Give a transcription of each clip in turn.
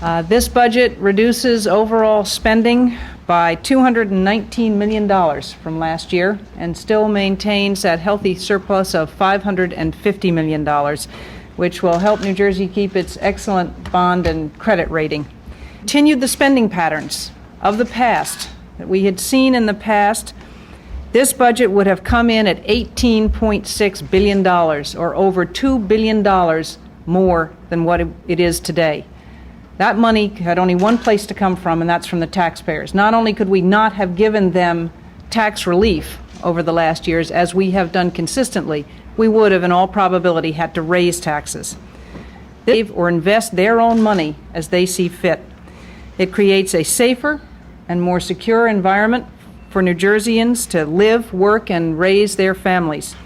This budget reduces overall spending by $219 million from last year and still maintains that healthy surplus of $550 million, which will help New Jersey keep its excellent bond and credit rating. Continued the spending patterns of the past that we had seen in the past. This budget would have come in at $18.6 billion, or over $2 billion more than what it is today. That money had only one place to come from, and that's from the taxpayers. Not only could we not have given them tax relief over the last years, as we have done consistently, we would have, in all probability, had to raise taxes or invest their own money as they see fit. It creates a safer and more secure environment for New Jerseyans to live, work, and raise their families.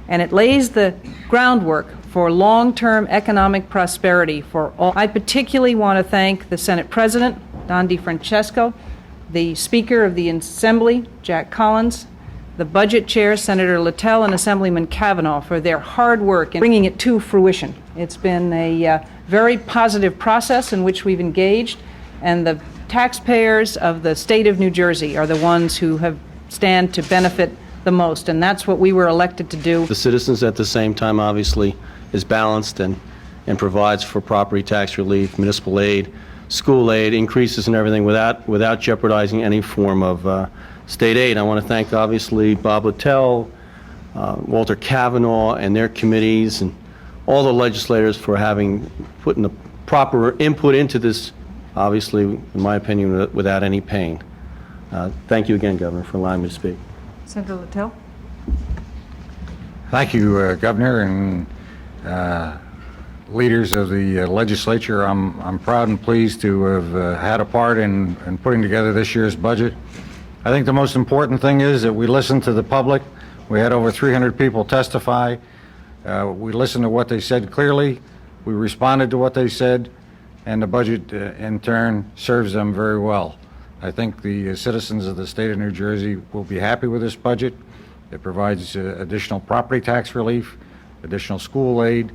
And it lays the groundwork for long-term economic prosperity for all. I particularly want to thank the Senate President, Don DeFrancesco, the Speaker of the Assembly, Jack Collins, the Budget Chair, Senator Littell, and Assemblyman Kavanaugh for their hard work in bringing it to fruition. It's been a very positive process in which we've engaged, and the taxpayers of the state of New Jersey are the ones who stand to benefit the most, and that's what we were elected to do. The citizens at the same time obviously is balanced and provides for property tax relief, municipal aid, school aid, increases and everything without jeopardizing any form of state aid. I want to thank obviously Bob Littell, Walter Kavanaugh and their committees and all the legislators for having put in the proper input into this, obviously, in my opinion, without any pain. Thank you again, Governor, for allowing me to speak. Senator Littell. Thank you, Governor, and leaders of the legislature. I'm proud and pleased to have had a part in putting together this year's budget. I think the most important thing is that we listened to the public. We had over 300 people testify. We listened to what they said clearly. We responded to what they said, and the budget, in turn, serves them very well. I think the citizens of the state of New Jersey will be happy with this budget. It provides additional property tax relief, additional school aid,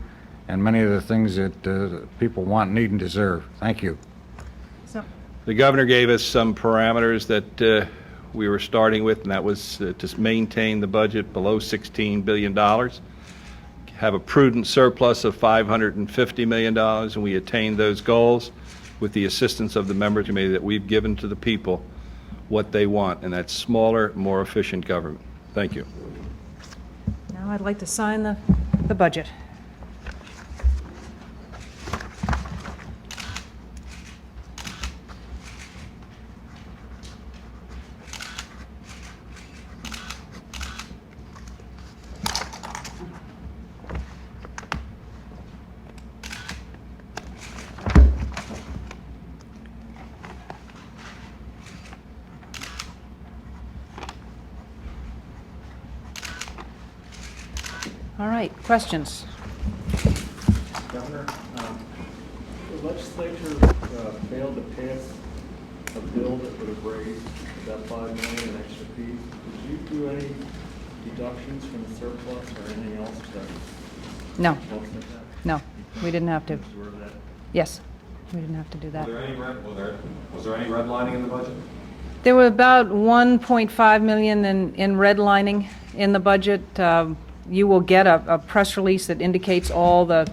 and many of the things that people want, need, and deserve. Thank you. The governor gave us some parameters that we were starting with, and that was to maintain the budget below $16 billion, have a prudent surplus of $550 million, and we attained those goals with the assistance of the member committee that we've given to the people what they want, and that's smaller, more efficient government. Thank you. Now I'd like to sign the budget. All right, questions? Governor, the legislature failed to pass a bill that would have raised about $5 million in extra fees. Did you do any deductions from the surplus or anything else to No. offset that? No, we didn't have to. Absorb that? Yes, we didn't have to do that. Was there any redlining in the budget? There were about $1.5 million in redlining in the budget. You will get a press release that indicates all the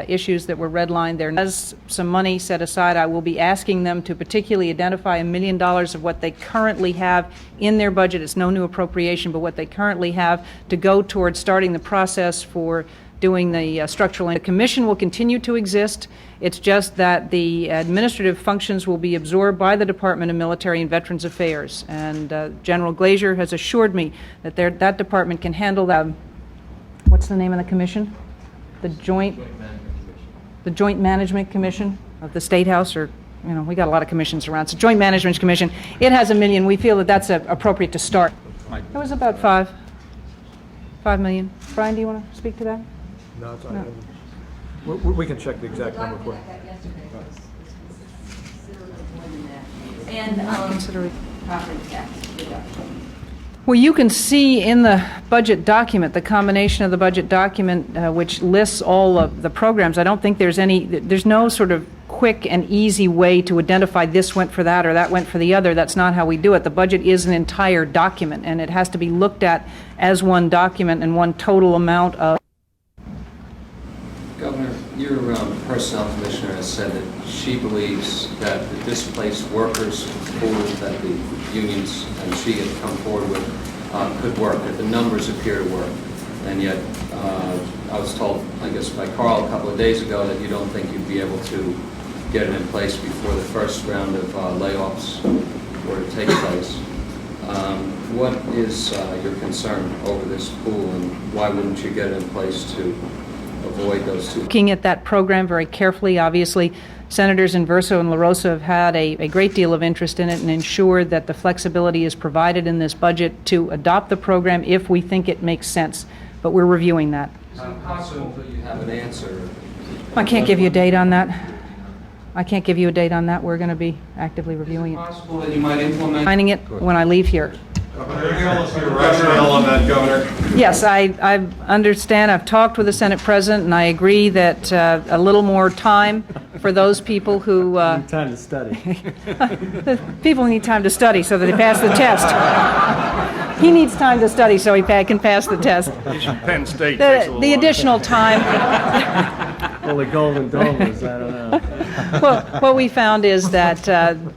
issues that were redlined. There is some money set aside. I will be asking them to particularly identify $1 million of what they currently have in their budget. It's no new appropriation, but what they currently have to go towards starting the process for doing the structural. The commission will continue to exist. It's just that the administrative functions will be absorbed by the Department of Military and Veterans Affairs. And General Glazier has assured me that that department can handle that. What's the name of the commission? The Joint Management Commission of the State House, or, you know, we got a lot of commissions around. It's a Joint Management Commission. It has $1 million. We feel that that's appropriate to start. It was about $5 million. Brian, do you want to speak to that? No, it's not. No. We can check the exact number for you. And property tax deduction. Well, you can see in the budget document, the combination of the budget document which lists all of the programs. I don't think there's no sort of quick and easy way to identify this went for that or that went for the other. That's not how we do it. The budget is an entire document, and it has to be looked at as one document and one total amount of. Governor, your personnel commissioner has said that she believes that the displaced workers pool that the unions and she had come forward with could work, that the numbers appear to work. And yet, I was told, I guess by Carl a couple of days ago, that you don't think you'd be able to get it in place before the first round of layoffs were to take place. What is your concern over this pool, and why wouldn't you get it in place to avoid those two? Looking at that program very carefully, obviously, Senators Inverso and LaRosa have had a great deal of interest in it and ensured that the flexibility is provided in this budget to adopt the program if we think it makes sense. But we're reviewing that. Is it possible that you have an answer? I can't give you a date on that. I can't give you a date on that. We're going to be actively reviewing it. Is it possible that you might implement? Signing it when I leave here. Tell us your rationale on that, Governor. Yes, I understand. I've talked with the Senate President, and I agree that a little more time for those people who... Time to study. people need time to study so that they pass the test. He needs time to study so he can pass the test. Penn State takes a little The additional time... Well, the Golden Dome is, I don't know. Well, what we found is that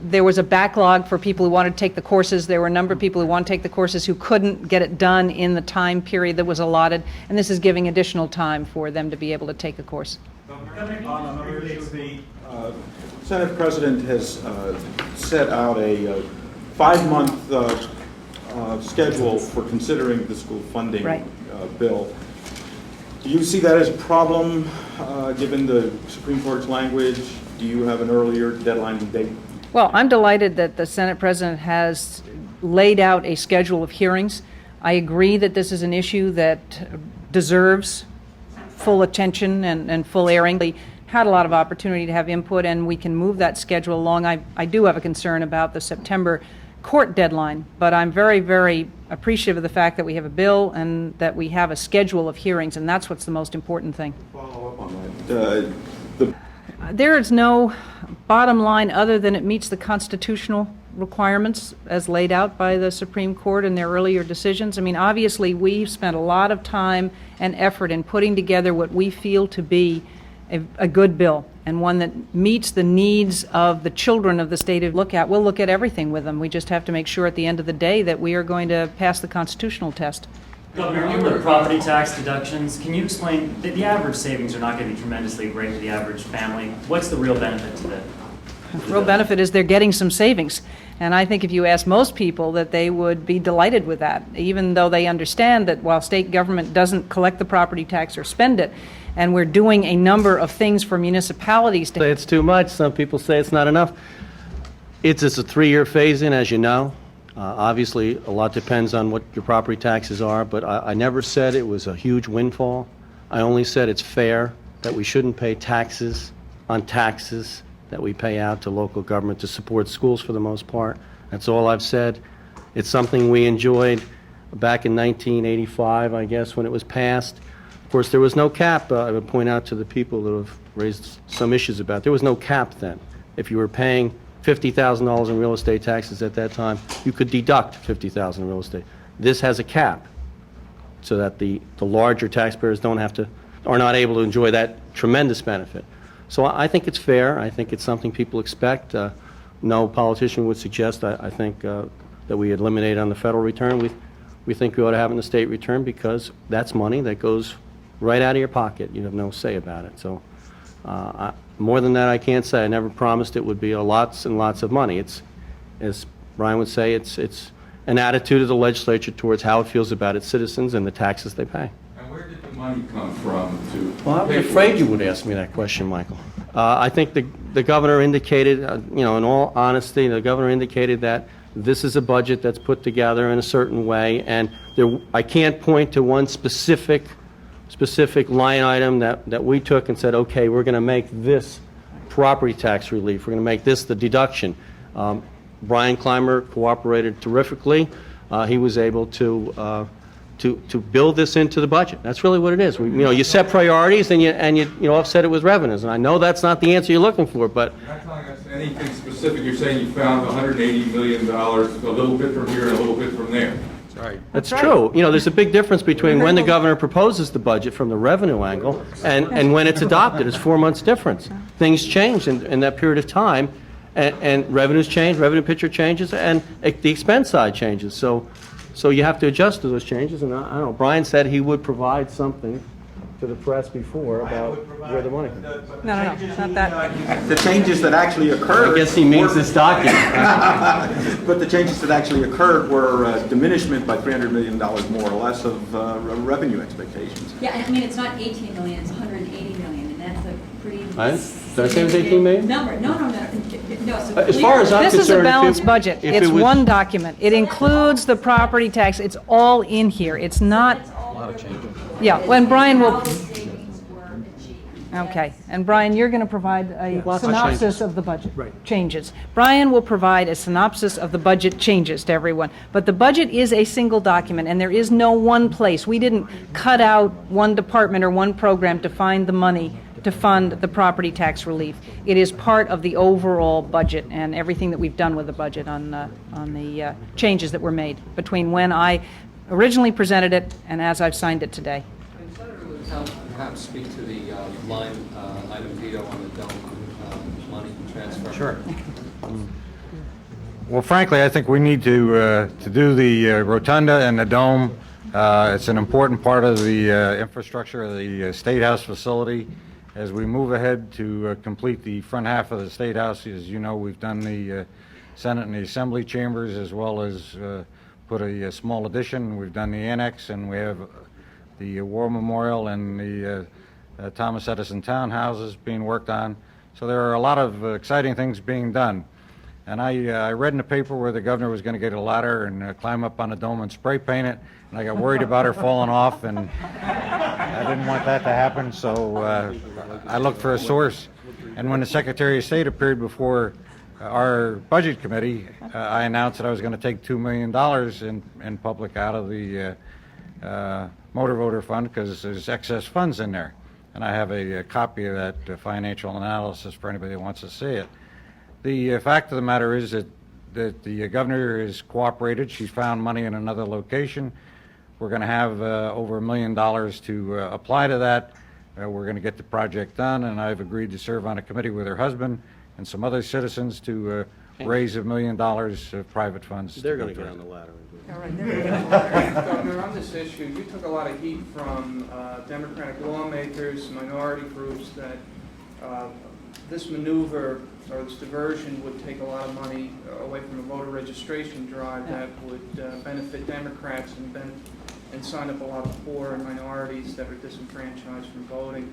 there was a backlog for people who wanted to take the courses. There were a number of people who wanted to take the courses who couldn't get it done in the time period that was allotted, and this is giving additional time for them to be able to take the course. On another issue, the Senate President has set out a 5-month schedule for considering the school funding bill. Do you see that as a problem, given the Supreme Court's language? Do you have an earlier deadline date? Well, I'm delighted that the Senate President has laid out a schedule of hearings. I agree that this is an issue that deserves full attention and full airing. We had a lot of opportunity to have input, and we can move that schedule along. I do have a concern about the September court deadline, but I'm very, very appreciative of the fact that we have a bill and that we have a schedule of hearings, and that's what's the most important thing. Follow up on that. There is no bottom line other than it meets the constitutional requirements as laid out by the Supreme Court in their earlier decisions. I mean, obviously, we've spent a lot of time and effort in putting together what we feel to be a good bill, and one that meets the needs of the children of the state to look at. We'll look at everything with them. We just have to make sure at the end of the day that we are going to pass the constitutional test. Governor, you look at property tax deductions. Can you explain that the average savings are not going to be tremendously great for the average family? What's the real benefit to that? The real benefit is they're getting some savings. And I think if you ask most people that they would be delighted with that, even though they understand that while state government doesn't collect the property tax or spend it, and we're doing a number of things for municipalities to... Say it's too much. Some people say it's not enough. It's a 3-year phase-in, as you know. Obviously, a lot depends on what your property taxes are, but I never said it was a huge windfall. I only said it's fair, that we shouldn't pay taxes on taxes that we pay out to local government to support schools for the most part. That's all I've said. It's something we enjoyed back in 1985, I guess, when it was passed. Of course, there was no cap. I would point out to the people that have raised some issues about it. There was no cap then. If you were paying $50,000 in real estate taxes at that time, you could deduct $50,000 in real estate. This has a cap, so that the larger taxpayers are not able to enjoy that tremendous benefit. So I think it's fair. I think it's something people expect. No politician would suggest, I think, that we eliminate on the federal return. We think we ought to have it in the state return because that's money that goes right out of your pocket. You have no say about it. So more than that, I can't say. I never promised it would be lots and lots of money. It's, as Brian would say, it's an attitude of the legislature towards how it feels about its citizens and the taxes they pay. And where did the money come from to... Well, I'm afraid you would ask me that question, Michael. I think the governor indicated, in all honesty, the governor indicated that this is a budget that's put together in a certain way, and I can't point to one specific line item that we took and said, okay, we're going to make this property tax relief. We're going to make this the deduction. Brian Clymer cooperated terrifically. He was able to to build this into the budget. That's really what it is. You set priorities and you offset it with revenues. And I know that's not the answer you're looking for, but You're not telling us anything specific. You're saying you found $180 million, a little bit from here and a little bit from there. that's true. There's a big difference between when the governor proposes the budget from the revenue angle and when it's adopted. It's 4 months difference. Things change in that period of time, and revenues change, revenue picture changes, and the expense side changes. So you have to adjust to those changes, and I don't know, Brian said he would provide something to the press before about where the money comes from. No, not that. The changes that actually occurred. I guess he means this document. But the changes that actually occurred were diminishment by $300 million more or less of revenue expectations. Yeah, I mean, it's not 18 million, it's 180 million, and that's a pretty. Did I say it was 18 million? Number, no. So As far as I'm This is a concerned, balanced budget. if It's it was- one document. It includes the property tax. It's all in here. It's not. Yeah, when Brian will. Okay, and Brian, you're going to provide a synopsis of the budget changes. Brian will provide a synopsis of the budget changes to everyone. But the budget is a single document, and there is no one place. We didn't cut out one department or one program to find the money to fund the property tax relief. It is part of the overall budget and everything that we've done with the budget on the changes that were made between when I originally presented it and as I've signed it today. Can Senator Littell perhaps speak to the line item veto on the dome money transfer? Sure. Well, frankly, I think we need to do the rotunda and the dome. It's an important part of the infrastructure of the State House facility. As we move ahead to complete the front half of the State House, as you know, we've done the Senate and the Assembly chambers, as well as put a small addition. We've done the annex, and we have the War Memorial and the Thomas Edison townhouses being worked on. So there are a lot of exciting things being done. And I read in the paper where the governor was going to get a ladder and climb up on the dome and spray paint it, and I got worried about her falling off, and I didn't want that to happen, so I looked for a source. And when the Secretary of State appeared before our Budget Committee, I announced that I was going to take $2 million in public out of the motor voter fund because there's excess funds in there. And I have a copy of that financial analysis for anybody that wants to see it. The fact of the matter is that the governor has cooperated. She's found money in another location. We're going to have over $1 million to apply to that. We're going to get the project done, and I've agreed to serve on a committee with her husband and some other citizens to raise $1 million of private funds. They're going to get on the ladder. Governor, on this issue, you took a lot of heat from Democratic lawmakers, minority groups, that this maneuver or this diversion would take a lot of money away from a voter registration drive that would benefit Democrats and sign up a lot of poor and minorities that are disenfranchised from voting.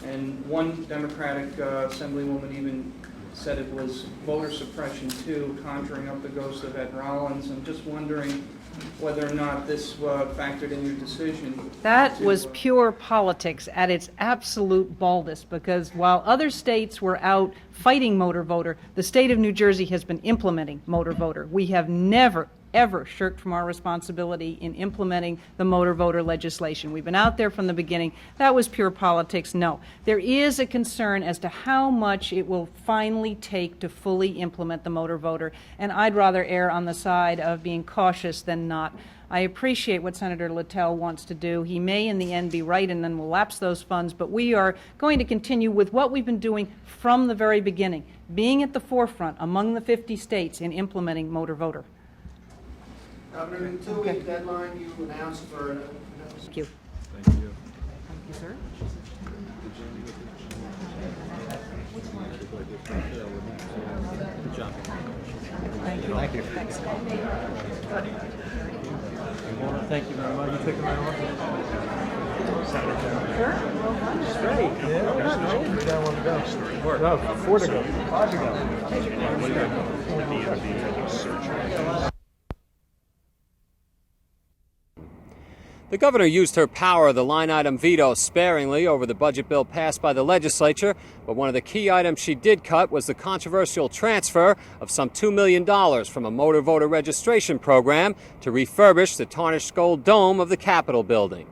And one Democratic Assemblywoman even said it was voter suppression too, conjuring up the ghost of Ed Rollins. I'm just wondering whether or not this factored in your decision. That was pure politics at its absolute baldest, because while other states were out fighting motor voter, the state of New Jersey has been implementing motor voter. We have never, ever shirked from our responsibility in implementing the motor voter legislation. We've been out there from the beginning. That was pure politics. No. There is a concern as to how much it will finally take to fully implement the motor voter, and I'd rather err on the side of being cautious than not. I appreciate what Senator Littell wants to do. He may in the end be right, and then we'll lapse those funds, but we are going to continue with what we've been doing from the very beginning, being at the forefront among the 50 states in implementing motor voter. Governor, in 2-week deadline you announced for... Thank you. Thank you. Thank you, sir. Good job. Thank you. Thank you. Thanks. Thank you very much. You took my office? Sure. Well done. Great. Yeah, we got one to go. No, 4 to go. 5 to go. The governor used her power of the line item veto sparingly over the budget bill passed by the legislature, but one of the key items she did cut was the controversial transfer of some $2 million from a motor voter registration program to refurbish the tarnished gold dome of the Capitol building.